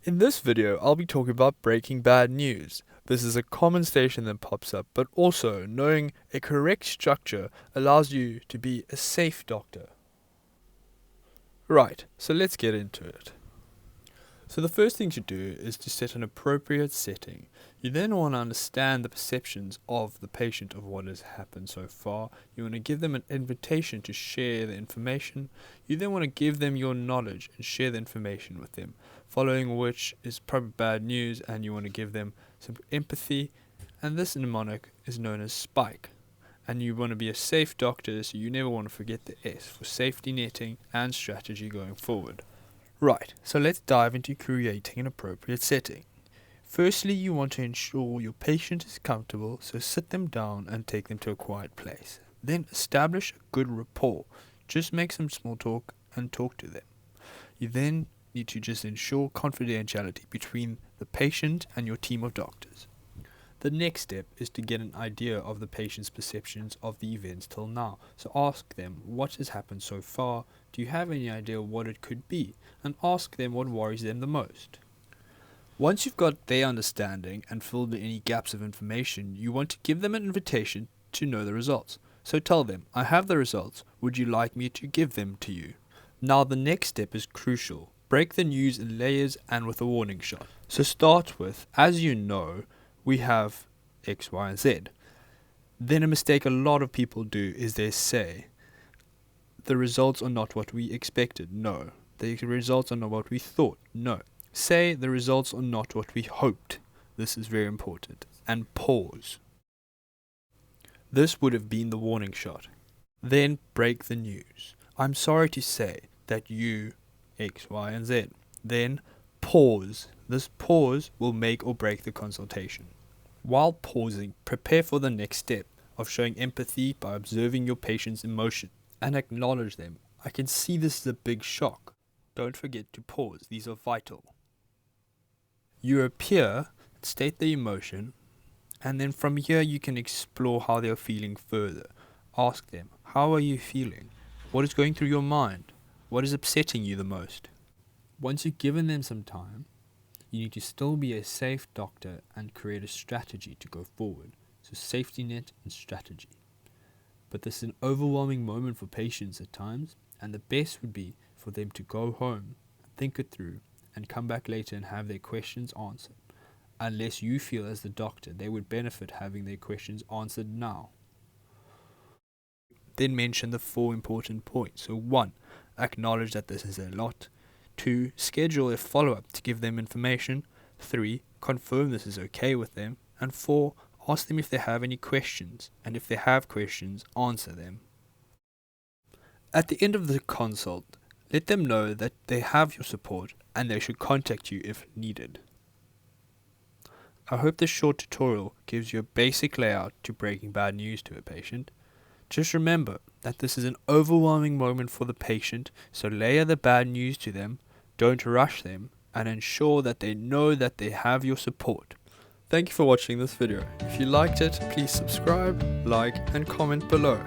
In this video, I'll be talking about breaking bad news. This is a common station that pops up, but also knowing a correct structure allows you to be a safe doctor. Right, so let's get into it. So the first thing to do is to set an appropriate setting. You then want to understand the perceptions of the patient of what has happened so far. You want to give them an invitation to share the information. You then want to give them your knowledge and share the information with them, following which is probably bad news, and you want to give them some empathy, and this mnemonic is known as SPIKE. And you want to be a safe doctor, so you never want to forget the S for safety netting and strategy going forward. Right, so let's dive into creating an appropriate setting. Firstly, you want to ensure your patient is comfortable, so sit them down and take them to a quiet place. Then establish a good rapport. Just make some small talk and talk to them. You then need to just ensure confidentiality between the patient and your team of doctors. The next step is to get an idea of the patient's perceptions of the events till now. So ask them what has happened so far, do you have any idea what it could be, and ask them what worries them the most. Once you've got their understanding and filled in any gaps of information, you want to give them an invitation to know the results. So tell them, I have the results, would you like me to give them to you? Now the next step is crucial. Break the news in layers and with a warning shot. So start with, as you know, we have X, Y, and Z. Then a mistake a lot of people do is they say, the results are not what we expected. No. The results are not what we thought. No. Say, the results are not what we hoped. This is very important. And pause. This would have been the warning shot. Then break the news. I'm sorry to say that you, X, Y, and Z. Then pause. This pause will make or break the consultation. While pausing, prepare for the next step of showing empathy by observing your patient's emotion and acknowledge them. I can see this is a big shock. Don't forget to pause. These are vital. You appear, state the emotion, and then from here you can explore how they are feeling further. Ask them, how are you feeling? What is going through your mind? What is upsetting you the most? Once you've given them some time, you need to still be a safe doctor and create a strategy to go forward. So safety net and strategy. But this is an overwhelming moment for patients at times, and the best would be for them to go home, think it through, and come back later and have their questions answered. Unless you feel as the doctor they would benefit having their questions answered now. Then mention the 4 important points. So 1, acknowledge that this is a lot. 2, schedule a follow-up to give them information. 3, confirm this is okay with them. And 4, ask them if they have any questions, and if they have questions, answer them. At the end of the consult, let them know that they have your support and they should contact you if needed. I hope this short tutorial gives you a basic layout to breaking bad news to a patient. Just remember that this is an overwhelming moment for the patient, so layer the bad news to them, don't rush them, and ensure that they know that they have your support. Thank you for watching this video. If you liked it, please subscribe, like, and comment below.